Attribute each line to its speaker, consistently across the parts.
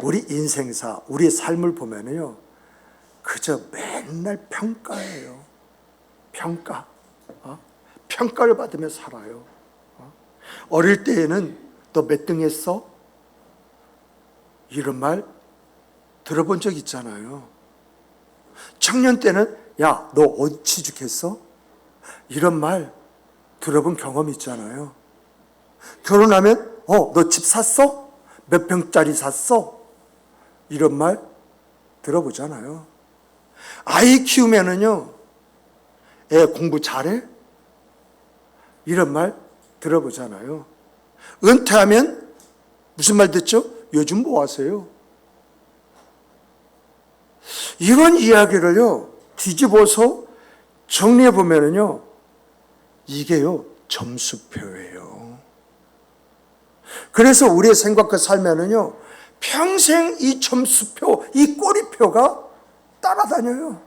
Speaker 1: 우리 인생사, 우리의 삶을 보면요, 그저 맨날 평가예요. 평가. 평가를 받으며 살아요. 어릴 때에는 너 몇 등 했어? 이런 말 들어본 적 있잖아요. 청년 때는 야, 너 어디 취직했어? 이런 말 들어본 경험 있잖아요. 결혼하면 너 집 샀어? 몇 평짜리 샀어? 이런 말 들어보잖아요. 아이 키우면은요, 애 공부 잘해? 이런 말 들어보잖아요. 은퇴하면 무슨 말 듣죠? 요즘 뭐 하세요? 이런 이야기를요, 뒤집어서 정리해 보면은요, 이게요, 점수표예요. 그래서 우리의 생각과 삶에는요, 평생 이 점수표, 이 꼬리표가 따라다녀요.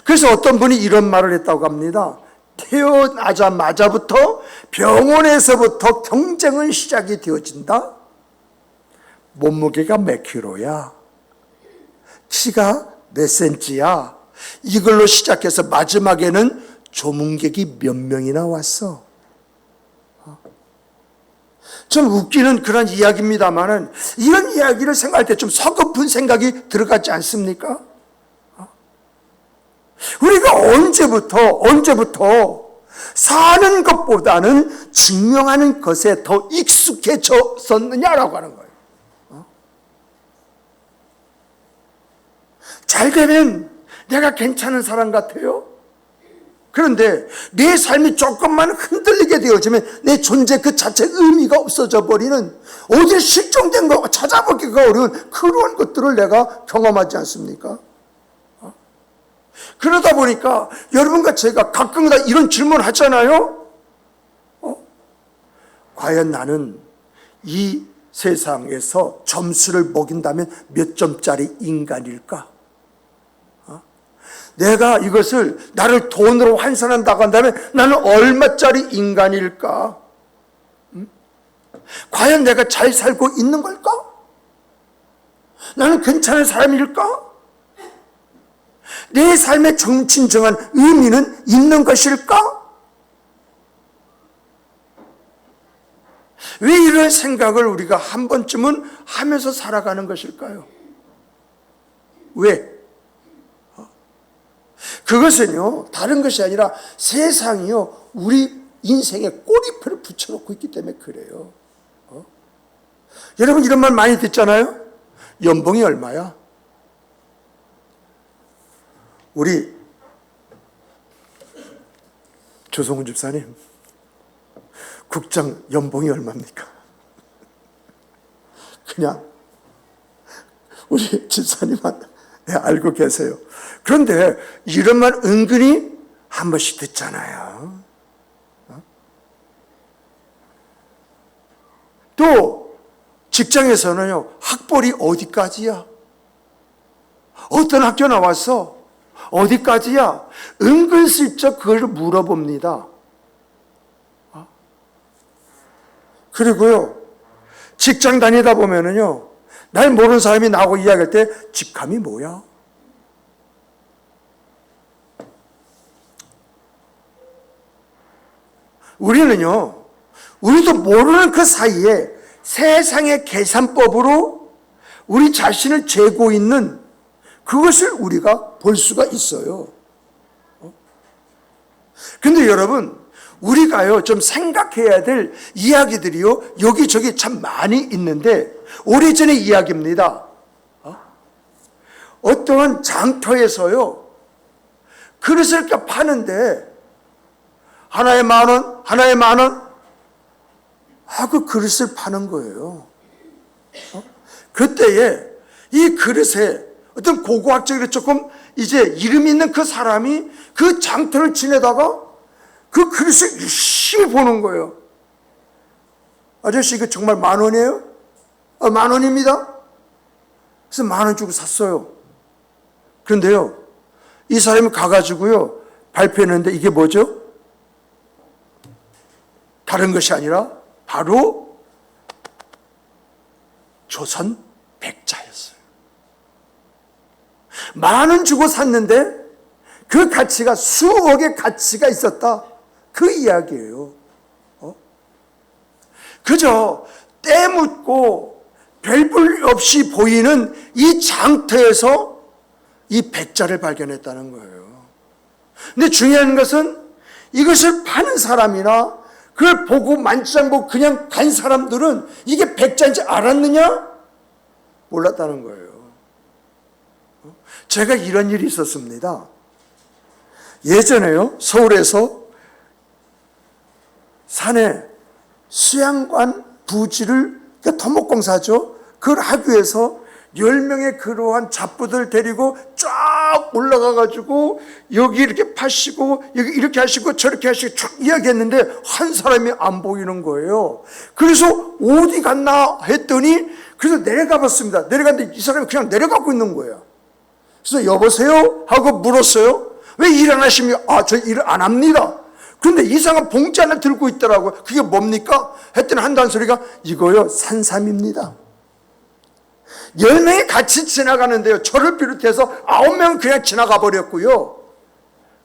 Speaker 1: 그래서 어떤 분이 이런 말을 했다고 합니다. 태어나자마자부터 병원에서부터 경쟁은 시작이 되어진다. 몸무게가 몇 킬로야? 키가 몇 센치야? 이걸로 시작해서 마지막에는 조문객이 몇 명이나 왔어? 좀 웃기는 그런 이야기입니다만은 이런 이야기를 생각할 때 좀 서글픈 생각이 들어가지 않습니까? 우리가 언제부터 사는 것보다는 증명하는 것에 더 익숙해졌었느냐라고 하는 거예요. 잘 되면 내가 괜찮은 사람 같아요. 그런데 내 삶이 조금만 흔들리게 되어지면 내 존재 그 자체 의미가 없어져 버리는, 어딜 실종된 거 찾아보기가 어려운 그런 것들을 내가 경험하지 않습니까? 그러다 보니까 여러분과 제가 가끔가다 이런 질문을 하잖아요. 과연 나는 이 세상에서 점수를 먹인다면 몇 점짜리 인간일까? 내가 이것을 나를 돈으로 환산한다고 한다면 나는 얼마짜리 인간일까? 과연 내가 잘 살고 있는 걸까? 나는 괜찮은 사람일까? 내 삶의 진정한 의미는 있는 것일까? 왜 이런 생각을 우리가 한 번쯤은 하면서 살아가는 것일까요? 왜? 그것은요, 다른 것이 아니라 세상이요, 우리 인생에 꼬리표를 붙여놓고 있기 때문에 그래요. 여러분 이런 말 많이 듣잖아요? 연봉이 얼마야? 우리 조성훈 집사님, 국장 연봉이 얼마입니까? 그냥 우리 집사님만 알고 계세요. 그런데 이런 말 은근히 한 번씩 듣잖아요. 또 직장에서는요, 학벌이 어디까지야? 어떤 학교 나왔어? 어디까지야? 은근슬쩍 그걸 물어봅니다. 그리고요, 직장 다니다 보면은요, 날 모르는 사람이 나하고 이야기할 때 직함이 뭐야? 우리는요, 우리도 모르는 그 사이에 세상의 계산법으로 우리 자신을 재고 있는 그것을 우리가 볼 수가 있어요. 근데 여러분, 우리가요, 좀 생각해야 될 이야기들이요, 여기저기 참 많이 있는데, 오래전의 이야기입니다. 어떠한 장터에서요, 그릇을 파는데, 하나에 10,000원, 하나에 10,000원, 그 그릇을 파는 거예요. 그때에 이 그릇에 어떤 고고학적으로 조금 이제 이름 있는 그 사람이 그 장터를 지내다가 그 그릇을 열심히 보는 거예요. 아저씨, 이거 정말 10,000원이에요? 10,000원입니다. 그래서 10,000원 주고 샀어요. 그런데요, 이 사람이 가가지고요, 발표했는데 이게 뭐죠? 다른 것이 아니라 바로 조선 만 원 주고 샀는데 그 가치가 수억의 가치가 있었다. 그 이야기예요. 그저 때묻고 별볼 없이 보이는 이 장터에서 이 백자를 발견했다는 거예요. 근데 중요한 것은 이것을 파는 사람이나 그걸 보고 만지작 보고 그냥 간 사람들은 이게 백자인지 알았느냐? 몰랐다는 거예요. 제가 이런 일이 있었습니다. 예전에요, 서울에서 산에 수양관 부지를, 그러니까 토목공사죠, 그걸 하기 위해서 10명의 그러한 잡부들 데리고 쫙 올라가가지고 여기 이렇게 파시고 여기 이렇게 하시고 저렇게 하시고 쭉 이야기했는데 한 사람이 안 보이는 거예요. 그래서 어디 갔나 했더니 그래서 내려가 봤습니다. 내려갔는데 이 사람이 그냥 내려가고 있는 거예요. 그래서 여보세요? 하고 물었어요. 왜 일 안 하십니까? 아, 저 일 안 합니다. 그런데 이상한 봉지 하나 들고 있더라고요. 그게 뭡니까? 했더니 한다는 소리가 이거요, 산삼입니다. 10명이 같이 지나가는데요, 저를 비롯해서 9명은 그냥 지나가 버렸고요.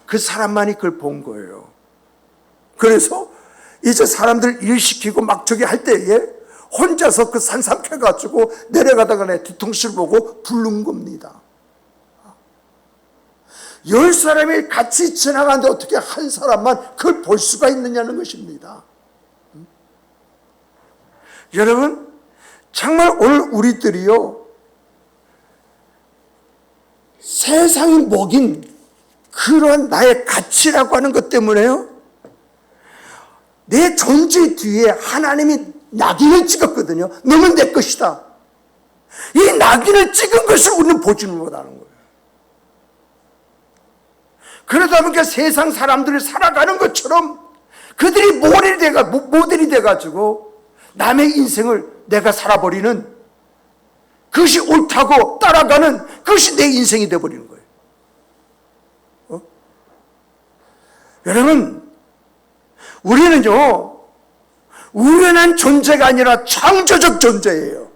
Speaker 1: 그 사람만이 그걸 본 거예요. 그래서 이제 사람들 일 시키고 막 저기 할 때에 혼자서 그 산삼 캐가지고 내려가다가 내 뒤통수를 보고 부른 겁니다. 10사람이 같이 지나가는데 어떻게 한 사람만 그걸 볼 수가 있느냐는 것입니다. 여러분, 정말 오늘 우리들이요, 세상이 먹인 그런 나의 가치라고 하는 것 때문에요, 내 존재 뒤에 하나님이 낙인을 찍었거든요. 너는 내 것이다. 이 낙인을 찍은 것을 우리는 보지는 못하는 거예요. 그러다 보니까 세상 사람들이 살아가는 것처럼 그들이 모델이 돼가지고 남의 인생을 내가 살아버리는, 그것이 옳다고 따라가는 그것이 내 인생이 되어버리는 거예요. 여러분, 우리는요, 우연한 존재가 아니라 창조적 존재예요.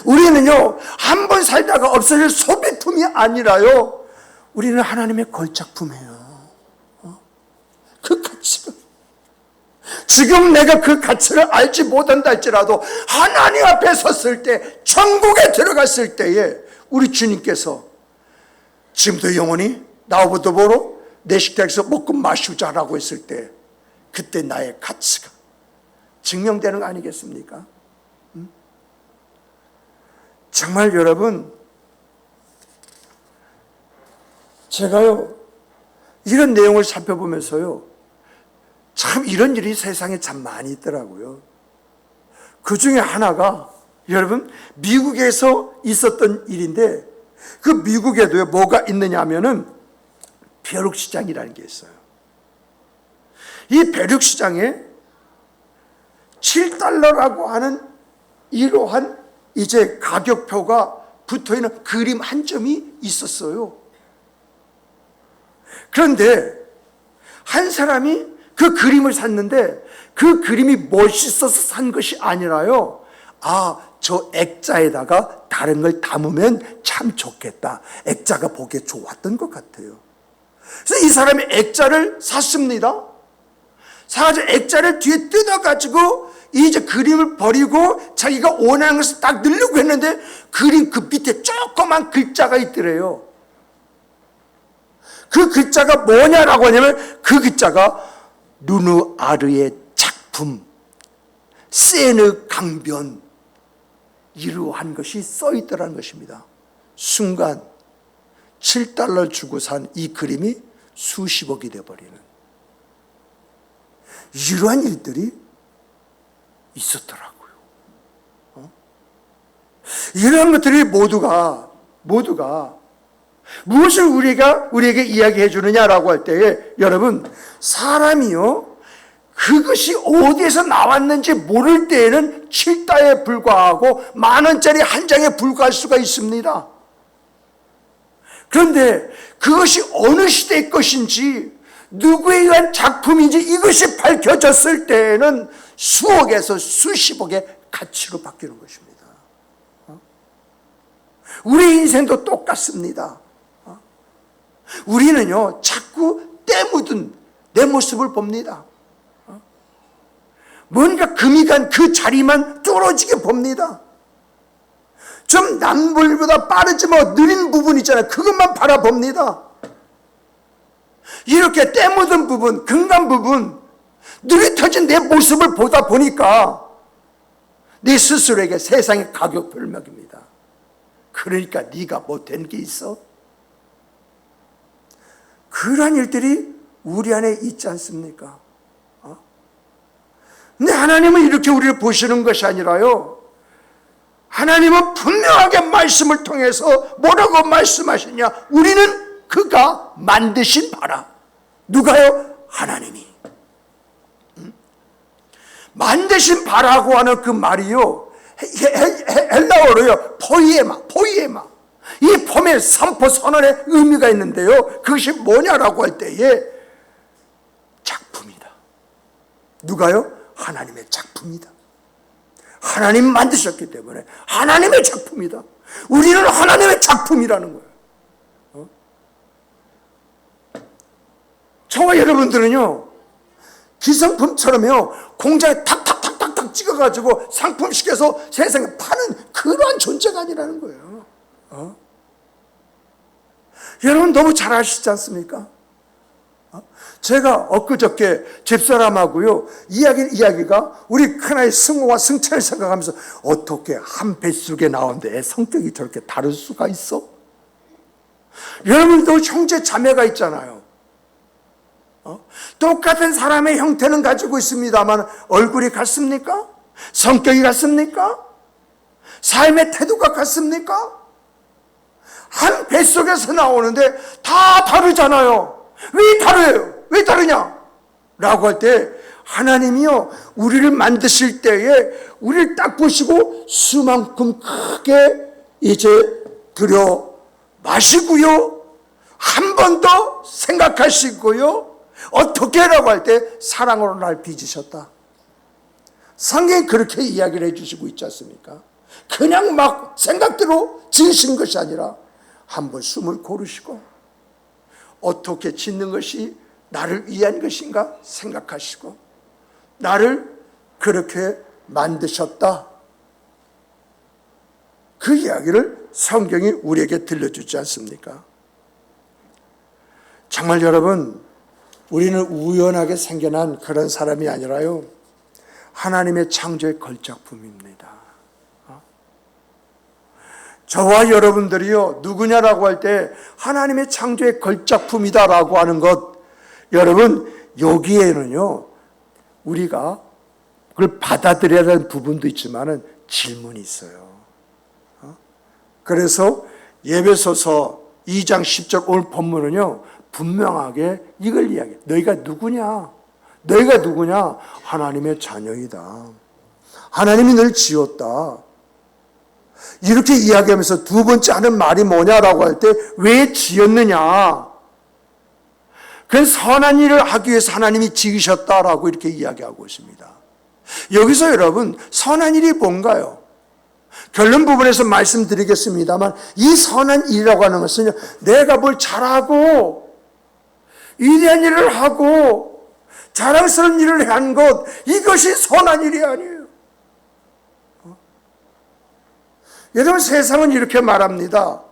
Speaker 1: 우리는요, 한 번 살다가 없어질 소비품이 아니라요, 우리는 하나님의 걸작품이에요. 그 가치가, 지금 내가 그 가치를 알지 못한다 할지라도 하나님 앞에 섰을 때, 천국에 들어갔을 때에 우리 주님께서 지금도 영원히 나오고도 보러 내 식탁에서 먹고 마시자라고 했을 때, 그때 나의 가치가 증명되는 거 아니겠습니까? 정말 여러분, 제가요, 이런 내용을 살펴보면서요, 참 이런 일이 세상에 참 많이 있더라고요. 그 중에 하나가, 여러분, 미국에서 있었던 일인데, 그 미국에도요, 뭐가 있느냐 하면은 벼룩시장이라는 게 있어요. 이 벼룩시장에 7달러라고 하는 이러한 이제 가격표가 붙어 있는 그림 한 점이 있었어요. 그런데 한 사람이 그 그림을 샀는데 그 그림이 멋있어서 산 것이 아니라요, 아, 저 액자에다가 다른 걸 담으면 참 좋겠다, 액자가 보기에 좋았던 것 같아요. 그래서 이 사람이 액자를 샀습니다. 사가지고 액자를 뒤에 뜯어가지고 이제 그림을 버리고 자기가 원하는 것을 딱 넣으려고 했는데 그림 그 밑에 조그만 글자가 있더래요. 그 글자가 뭐냐라고 하냐면, 그 글자가 누누아르의 작품, 세느 강변, 이러한 것이 써있더라는 것입니다. 순간 7달러 주고 산 이 그림이 수십억이 되어버리는 이러한 일들이 있었더라고요. 이러한 것들이 모두가 무엇을 우리에게 이야기해 주느냐라고 할 때에, 여러분, 사람이요, 그것이 어디에서 나왔는지 모를 때에는 7달러에 불과하고 10,000원짜리 한 장에 불과할 수가 있습니다. 그런데 그것이 어느 시대의 것인지, 누구에 의한 작품인지 이것이 밝혀졌을 때에는 수억에서 수십억의 가치로 바뀌는 것입니다. 우리 인생도 똑같습니다. 우리는요 자꾸 때 묻은 내 모습을 봅니다. 뭔가 금이 간 그 자리만 뚫어지게 봅니다. 좀 남들보다 빠르지 뭐 느린 부분 있잖아요. 그것만 바라봅니다. 이렇게 때 묻은 부분, 금간 부분, 느릿해진 내 모습을 보다 보니까 내 스스로에게 세상의 가격표를 매깁니다. 그러니까 네가 못된 게 있어? 그러한 일들이 우리 안에 있지 않습니까? 근데 하나님은 이렇게 우리를 보시는 것이 아니라요, 하나님은 분명하게 말씀을 통해서 뭐라고 말씀하시냐? 우리는 그가 만드신 바라. 누가요? 하나님이. 만드신 바라고 하는 그 말이요, 헬라어로요 포이에마. 이 폼의 선포 선언의 의미가 있는데요, 그것이 뭐냐라고 할 때에 작품이다. 누가요? 하나님의 작품이다. 하나님 만드셨기 때문에 하나님의 작품이다. 우리는 하나님의 작품이라는 거예요. 저와 여러분들은요 기성품처럼요 공장에 탁탁탁탁탁 찍어가지고 상품시켜서 세상에 파는 그러한 존재가 아니라는 거예요. 여러분 너무 잘 아시지 않습니까? 제가 엊그저께 집사람하고요 이야기가 우리 큰아이 승호와 승찬을 생각하면서 어떻게 한 뱃속에 나오는데 애 성격이 저렇게 다를 수가 있어? 여러분도 형제 자매가 있잖아요. 똑같은 사람의 형태는 가지고 있습니다만 얼굴이 같습니까? 성격이 같습니까? 삶의 태도가 같습니까? 한 뱃속에서 나오는데 다 다르잖아요. 왜 다르요? 왜 다르냐? 라고 할 때 하나님이요 우리를 만드실 때에 우리를 딱 보시고 수만큼 크게 이제 들여 마시고요 한 번 더 생각하시고요 어떻게 라고 할 때 사랑으로 날 빚으셨다. 성경이 그렇게 이야기를 해주시고 있지 않습니까? 그냥 막 생각대로 지으신 것이 아니라 한번 숨을 고르시고 어떻게 짓는 것이 나를 위한 것인가 생각하시고 나를 그렇게 만드셨다. 그 이야기를 성경이 우리에게 들려주지 않습니까? 정말 여러분 우리는 우연하게 생겨난 그런 사람이 아니라요 하나님의 창조의 걸작품입니다. 저와 여러분들이요 누구냐라고 할 때 하나님의 창조의 걸작품이다라고 하는 것, 여러분 여기에는요 우리가 그걸 받아들여야 하는 부분도 있지만은 질문이 있어요. 그래서 예배소서 2장 10절 오늘 본문은요 분명하게 이걸 이야기해. 너희가 누구냐? 너희가 누구냐? 하나님의 자녀이다. 하나님이 널 지었다. 이렇게 이야기하면서 두 번째 하는 말이 뭐냐라고 할 때 왜 지었느냐? 그건 선한 일을 하기 위해서 하나님이 지으셨다라고 이렇게 이야기하고 있습니다. 여기서 여러분 선한 일이 뭔가요? 결론 부분에서 말씀드리겠습니다만 이 선한 일이라고 하는 것은 내가 뭘 잘하고 위대한 일을 하고 자랑스러운 일을 한 것, 이것이 선한 일이 아니에요. 여러분 세상은 이렇게 말합니다.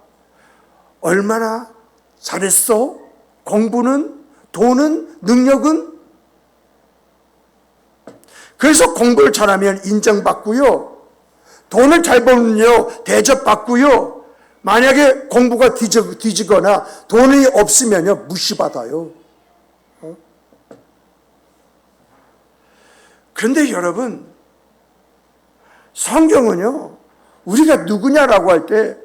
Speaker 1: 얼마나 잘했어? 공부는? 돈은? 능력은? 그래서 공부를 잘하면 인정받고요. 돈을 잘 벌면요 대접받고요. 만약에 공부가 뒤지거나 돈이 없으면요 무시받아요. 그런데 여러분 성경은요 우리가 누구냐라고 할 때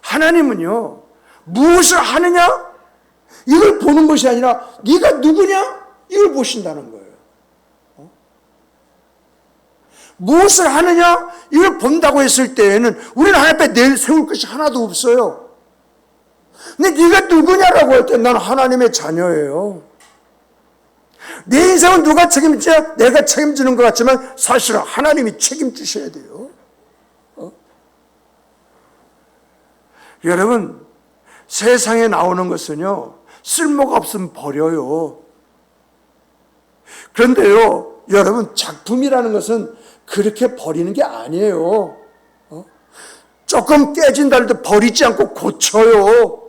Speaker 1: 하나님은요 무엇을 하느냐 이걸 보는 것이 아니라 네가 누구냐 이걸 보신다는 거예요. 무엇을 하느냐 이걸 본다고 했을 때에는 우리는 하나님 앞에 내세울 것이 하나도 없어요. 근데 네가 누구냐라고 할 때 난 하나님의 자녀예요. 내 인생은 누가 책임지냐? 내가 책임지는 것 같지만 사실은 하나님이 책임지셔야 돼요. 여러분, 세상에 나오는 것은요, 쓸모가 없으면 버려요. 그런데요, 여러분, 작품이라는 것은 그렇게 버리는 게 아니에요. 조금 깨진다 할 때 버리지 않고 고쳐요.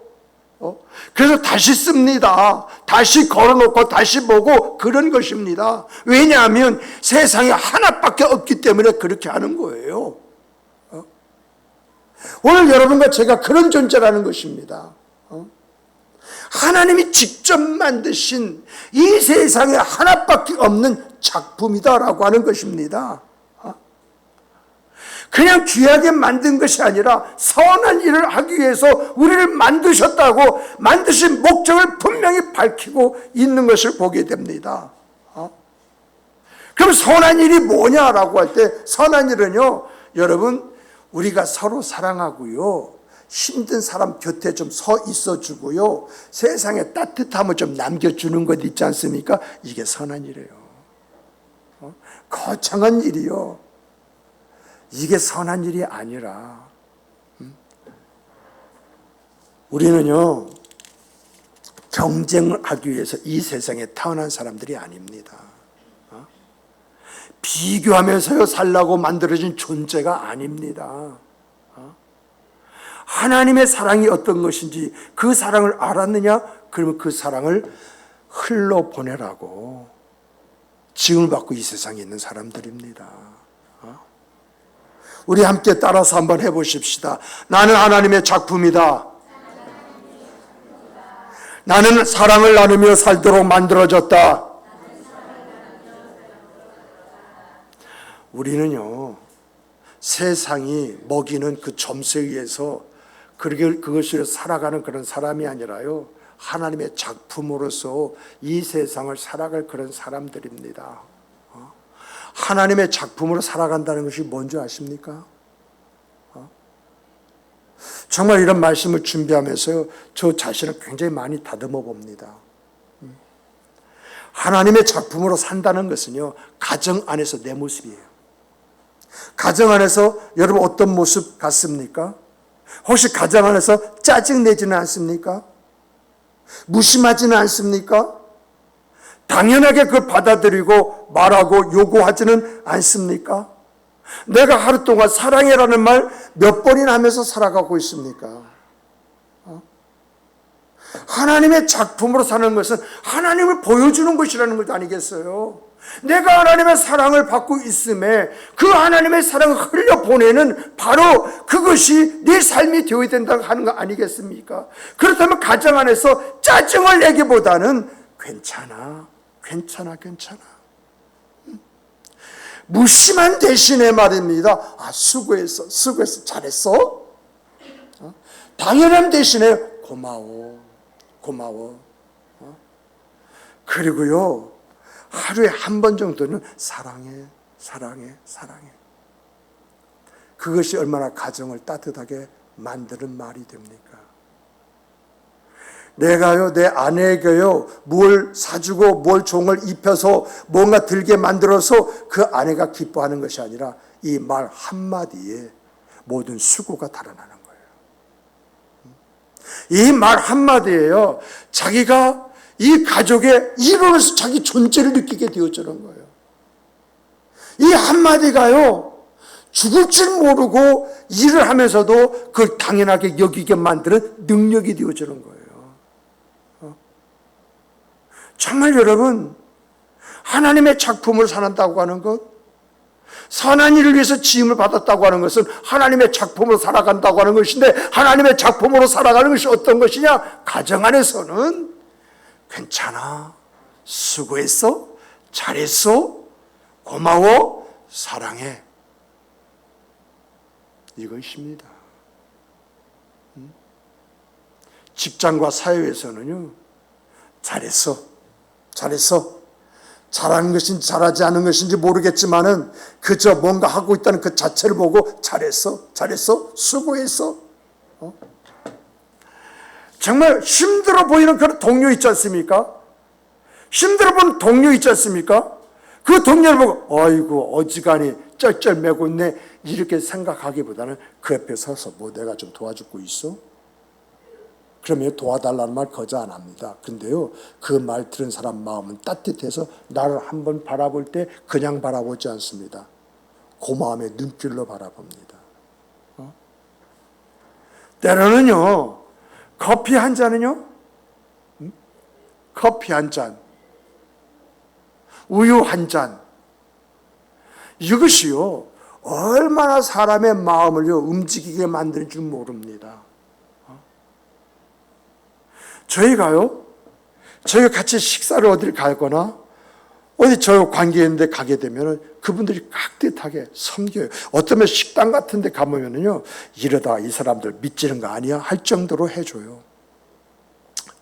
Speaker 1: 그래서 다시 씁니다. 다시 걸어놓고 다시 보고 그런 것입니다. 왜냐하면 세상에 하나밖에 없기 때문에 그렇게 하는 거예요. 오늘 여러분과 제가 그런 존재라는 것입니다. 하나님이 직접 만드신 이 세상에 하나밖에 없는 작품이다라고 하는 것입니다. 그냥 귀하게 만든 것이 아니라 선한 일을 하기 위해서 우리를 만드셨다고 만드신 목적을 분명히 밝히고 있는 것을 보게 됩니다. 그럼 선한 일이 뭐냐라고 할 때, 선한 일은요, 여러분, 우리가 서로 사랑하고요, 힘든 사람 곁에 좀 서 있어 주고요, 세상에 따뜻함을 좀 남겨주는 것 있지 않습니까? 이게 선한 일이에요. 거창한 일이요, 이게 선한 일이 아니라, 우리는요, 경쟁을 하기 위해서 이 세상에 태어난 사람들이 아닙니다. 비교하면서요 살라고 만들어진 존재가 아닙니다. 하나님의 사랑이 어떤 것인지 그 사랑을 알았느냐? 그러면 그 사랑을 흘러보내라고 지음을 받고 이 세상에 있는 사람들입니다. 우리 함께 따라서 한번 해보십시다. 나는 하나님의 작품이다. 나는 사랑을 나누며 살도록 만들어졌다. 우리는요, 세상이 먹이는 그 점수에 의해서 그것을 살아가는 그런 사람이 아니라요, 하나님의 작품으로서 이 세상을 살아갈 그런 사람들입니다. 하나님의 작품으로 살아간다는 것이 뭔지 아십니까? 정말 이런 말씀을 준비하면서 저 자신을 굉장히 많이 다듬어 봅니다. 하나님의 작품으로 산다는 것은요, 가정 안에서 내 모습이에요. 가정 안에서 여러분 어떤 모습 같습니까? 혹시 가정 안에서 짜증내지는 않습니까? 무심하지는 않습니까? 당연하게 그걸 받아들이고 말하고 요구하지는 않습니까? 내가 하루 동안 사랑해라는 말 몇 번이나 하면서 살아가고 있습니까? 하나님의 작품으로 사는 것은 하나님을 보여주는 것이라는 것 아니겠어요? 내가 하나님의 사랑을 받고 있음에 그 하나님의 사랑을 흘려보내는 바로 그것이 내 삶이 되어야 된다고 하는 거 아니겠습니까? 그렇다면 가정 안에서 짜증을 내기보다는 괜찮아. 무심한 대신에 말입니다. 수고했어. 잘했어. 당연한 대신에 고마워. 그리고요, 하루에 한 번 정도는 사랑해. 그것이 얼마나 가정을 따뜻하게 만드는 말이 됩니까? 내가요, 내 아내에게요, 뭘 사주고 뭘 종을 입혀서 뭔가 들게 만들어서 그 아내가 기뻐하는 것이 아니라 이 말 한마디에 모든 수고가 달아나는 거예요. 이 말 한마디에요, 자기가 이 가족의 일원으로서 자기 존재를 느끼게 되어주는 거예요. 이 한마디가요, 죽을 줄 모르고 일을 하면서도 그걸 당연하게 여기게 만드는 능력이 되어주는 거예요. 정말 여러분, 하나님의 작품을 살았다고 하는 것, 선한 일을 위해서 지음을 받았다고 하는 것은 하나님의 작품으로 살아간다고 하는 것인데, 하나님의 작품으로 살아가는 것이 어떤 것이냐? 가정 안에서는 괜찮아, 수고했어, 잘했어, 고마워, 사랑해, 이것입니다. 직장과 사회에서는요, 잘했어. 잘하는 것인지 잘하지 않은 것인지 모르겠지만은 그저 뭔가 하고 있다는 그 자체를 보고 잘했어, 수고했어. 정말 힘들어 보이는 그런 동료 있지 않습니까? 힘들어 보이는 동료 있지 않습니까? 그 동료를 보고 아이고 어지간히 쩔쩔매고 있네, 이렇게 생각하기보다는 그 옆에 서서 뭐 내가 좀 도와주고 있어? 그러면 도와달라는 말 거저 안 합니다. 그런데요, 그 말 들은 사람 마음은 따뜻해서 나를 한번 바라볼 때 그냥 바라보지 않습니다. 그 마음의 눈길로 바라봅니다. 때로는요, 커피 한 잔은요, 커피 한 잔, 우유 한 잔, 이것이요, 얼마나 사람의 마음을요, 움직이게 만들 줄 모릅니다. 저희가 같이 식사를 어딜 가거나 어디 저 관계 있는데 가게 되면 그분들이 깍듯하게 섬겨요. 어쩌면 식당 같은 데 가보면요, 이러다 이 사람들 믿지는 거 아니야? 할 정도로 해줘요.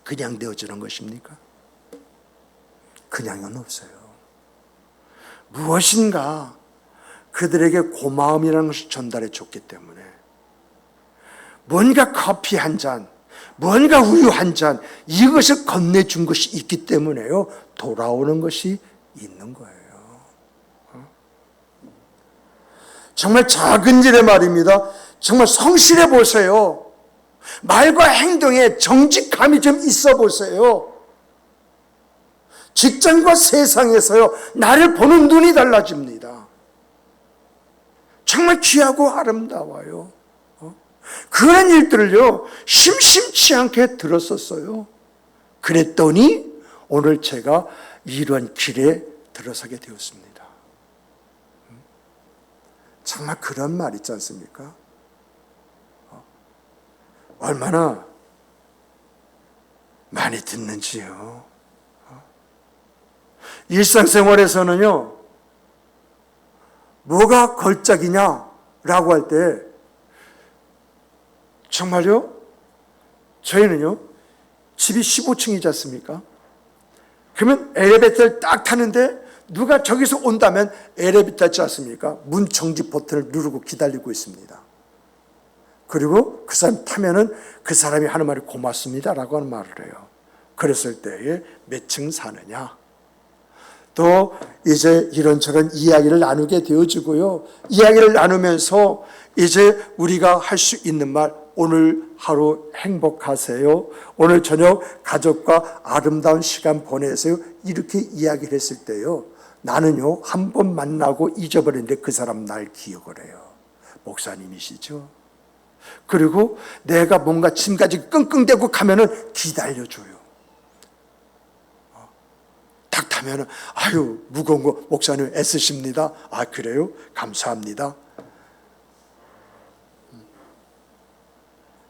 Speaker 1: 그냥 되어지는 것입니까? 그냥은 없어요. 무엇인가 그들에게 고마움이라는 것을 전달해 줬기 때문에 뭔가 커피 한 잔, 뭔가 우유 한 잔, 이것을 건네준 것이 있기 때문에요, 돌아오는 것이 있는 거예요. 정말 작은 일의 말입니다. 정말 성실해 보세요. 말과 행동에 정직함이 좀 있어 보세요. 직장과 세상에서요, 나를 보는 눈이 달라집니다. 정말 귀하고 아름다워요. 그런 일들을요, 심심치 않게 들었었어요. 그랬더니 오늘 제가 이런 길에 들어서게 되었습니다. 정말 그런 말 있지 않습니까? 얼마나 많이 듣는지요. 일상생활에서는요, 뭐가 걸작이냐라고 할 때 정말요, 저희는요, 집이 15층이지 않습니까? 그러면 엘리베이터를 딱 타는데 누가 저기서 온다면 엘리베이터 있지 않습니까? 문 정지 버튼을 누르고 기다리고 있습니다. 그리고 그 사람 타면은 그 사람이 하는 말이 고맙습니다라고 하는 말을 해요. 그랬을 때에 몇 층 사느냐? 또 이제 이런저런 이야기를 나누게 되어지고요. 이야기를 나누면서 이제 우리가 할 수 있는 말, 오늘 하루 행복하세요. 오늘 저녁 가족과 아름다운 시간 보내세요. 이렇게 이야기를 했을 때요, 나는요, 한 번 만나고 잊어버렸는데 그 사람 날 기억을 해요. 목사님이시죠? 그리고 내가 뭔가 짐까지 끙끙대고 가면은 기다려줘요. 딱 타면은, 아유, 무거운 거 목사님 애쓰십니다. 아, 그래요? 감사합니다.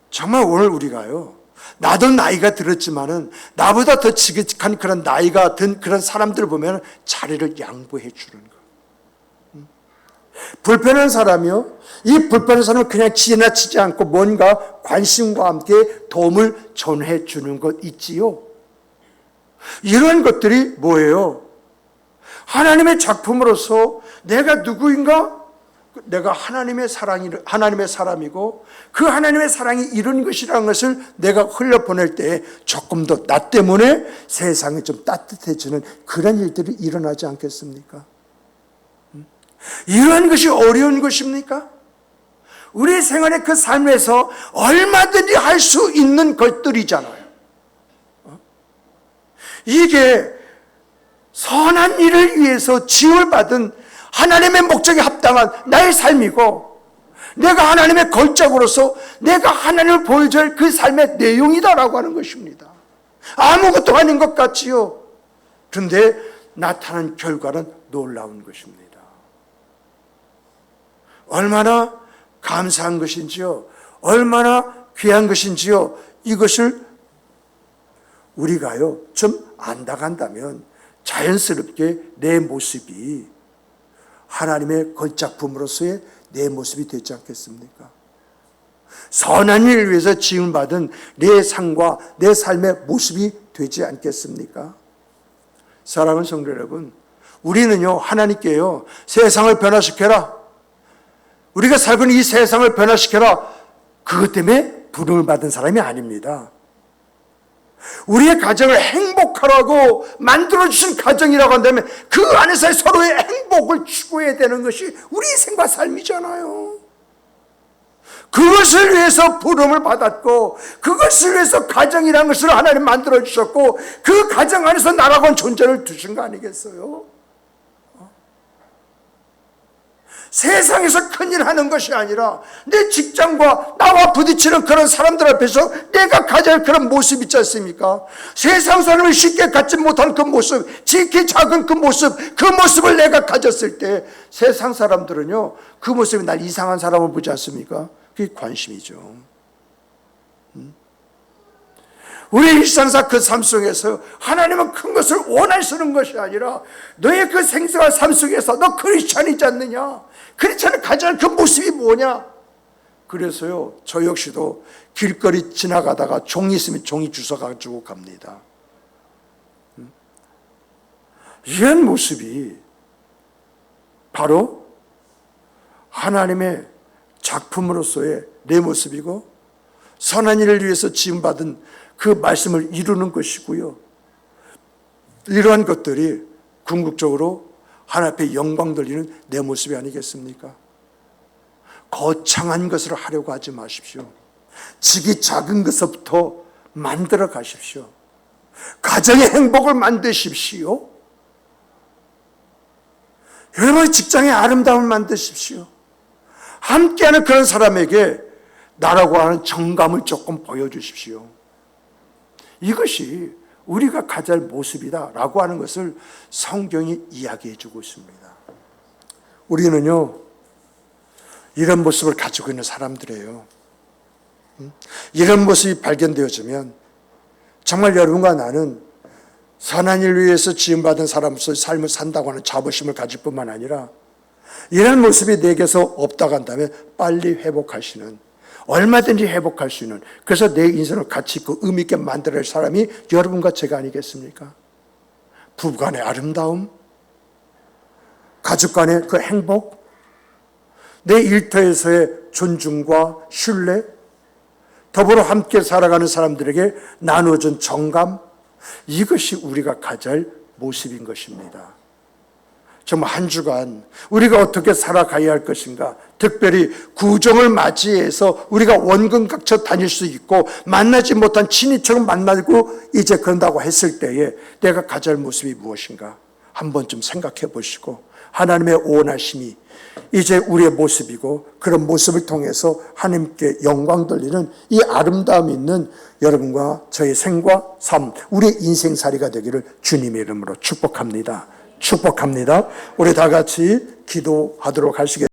Speaker 1: 정말 오늘 우리가요, 나도 나이가 들었지만은 나보다 더 지긋한 그런 나이가 든 그런 사람들을 보면 자리를 양보해 주는 거. 불편한 사람이요, 이 불편한 사람은 그냥 지나치지 않고 뭔가 관심과 함께 도움을 전해 주는 것 있지요. 이런 것들이 뭐예요? 하나님의 작품으로서 내가 누구인가? 내가 하나님의 사람이고 그 하나님의 사랑이 이런 것이라는 것을 내가 흘려보낼 때에 조금 더 나 때문에 세상이 좀 따뜻해지는 그런 일들이 일어나지 않겠습니까? 이러한 것이 어려운 것입니까? 우리 생활의 그 삶에서 얼마든지 할 수 있는 것들이잖아요. 이게 선한 일을 위해서 지음을 받은 하나님의 목적에 합당한 나의 삶이고, 내가 하나님의 걸작으로서 내가 하나님을 보여줘야 할 그 삶의 내용이다라고 하는 것입니다. 아무것도 아닌 것 같지요. 그런데 나타난 결과는 놀라운 것입니다. 얼마나 감사한 것인지요, 얼마나 귀한 것인지요, 이것을 우리가요 좀 안다간다면 자연스럽게 내 모습이 하나님의 걸작품으로서의 내 모습이 되지 않겠습니까? 선한 일을 위해서 지음받은 내 삶과 내 삶의 모습이 되지 않겠습니까? 사랑하는 성도 여러분, 우리는요, 하나님께요, 세상을 변화시켜라, 우리가 살고 있는 이 세상을 변화시켜라, 그것 때문에 부름을 받은 사람이 아닙니다. 우리의 가정을 행복하라고 만들어주신 가정이라고 한다면 그 안에서의 서로의 행복을 추구해야 되는 것이 우리 생과 삶이잖아요. 그것을 위해서 부름을 받았고 그것을 위해서 가정이라는 것을 하나님 만들어 주셨고 그 가정 안에서 나라고 존재를 두신 거 아니겠어요? 세상에서 큰일 하는 것이 아니라 내 직장과 나와 부딪히는 그런 사람들 앞에서 내가 가져야 할 그런 모습 있지 않습니까? 세상 사람을 쉽게 갖지 못한 그 모습, 지극히 작은 그 모습을 내가 가졌을 때 세상 사람들은요, 그 모습이 날 이상한 사람을 보지 않습니까? 그게 관심이죠. 우리 일상사 그 삶 속에서 하나님은 큰 것을 원하시는 것이 아니라 너의 그 생생한 삶 속에서 너 크리스찬이지 않느냐? 크리스찬을 가져야 할 그 모습이 뭐냐? 그래서요, 저 역시도 길거리 지나가다가 종이 있으면 종이 주워가지고 갑니다. 이런 모습이 바로 하나님의 작품으로서의 내 모습이고 선한 일을 위해서 지음받은 그 말씀을 이루는 것이고요. 이러한 것들이 궁극적으로 하나님 앞에 영광 돌리는 내 모습이 아니겠습니까? 거창한 것을 하려고 하지 마십시오. 지기 작은 것부터 만들어 가십시오. 가정의 행복을 만드십시오. 여러분의 직장의 아름다움을 만드십시오. 함께하는 그런 사람에게 나라고 하는 정감을 조금 보여주십시오. 이것이 우리가 가져야 할 모습이다라고 하는 것을 성경이 이야기해 주고 있습니다. 우리는요, 이런 모습을 가지고 있는 사람들이에요. 이런 모습이 발견되어지면 정말 여러분과 나는 선한 일 위해서 지음받은 사람으로서 삶을 산다고 하는 자부심을 가질 뿐만 아니라 이런 모습이 내게서 없다고 한다면 빨리 회복하시는, 얼마든지 회복할 수 있는, 그래서 내 인생을 가치 있고 의미 있게 만들어낼 사람이 여러분과 제가 아니겠습니까? 부부간의 아름다움, 가족 간의 그 행복, 내 일터에서의 존중과 신뢰, 더불어 함께 살아가는 사람들에게 나누어준 정감, 이것이 우리가 가져야 할 모습인 것입니다. 정말 한 주간 우리가 어떻게 살아가야 할 것인가, 특별히 구정을 맞이해서 우리가 원근각처 다닐 수 있고 만나지 못한 친인척을 만나고 이제 그런다고 했을 때에 내가 가져야 할 모습이 무엇인가 한 번쯤 생각해 보시고 하나님의 원하심이 이제 우리의 모습이고 그런 모습을 통해서 하나님께 영광 돌리는 이 아름다움 있는 여러분과 저의 생과 삶, 우리의 인생살이가 되기를 주님의 이름으로 축복합니다. 축복합니다. 우리 다 같이 기도하도록 하시겠습니다.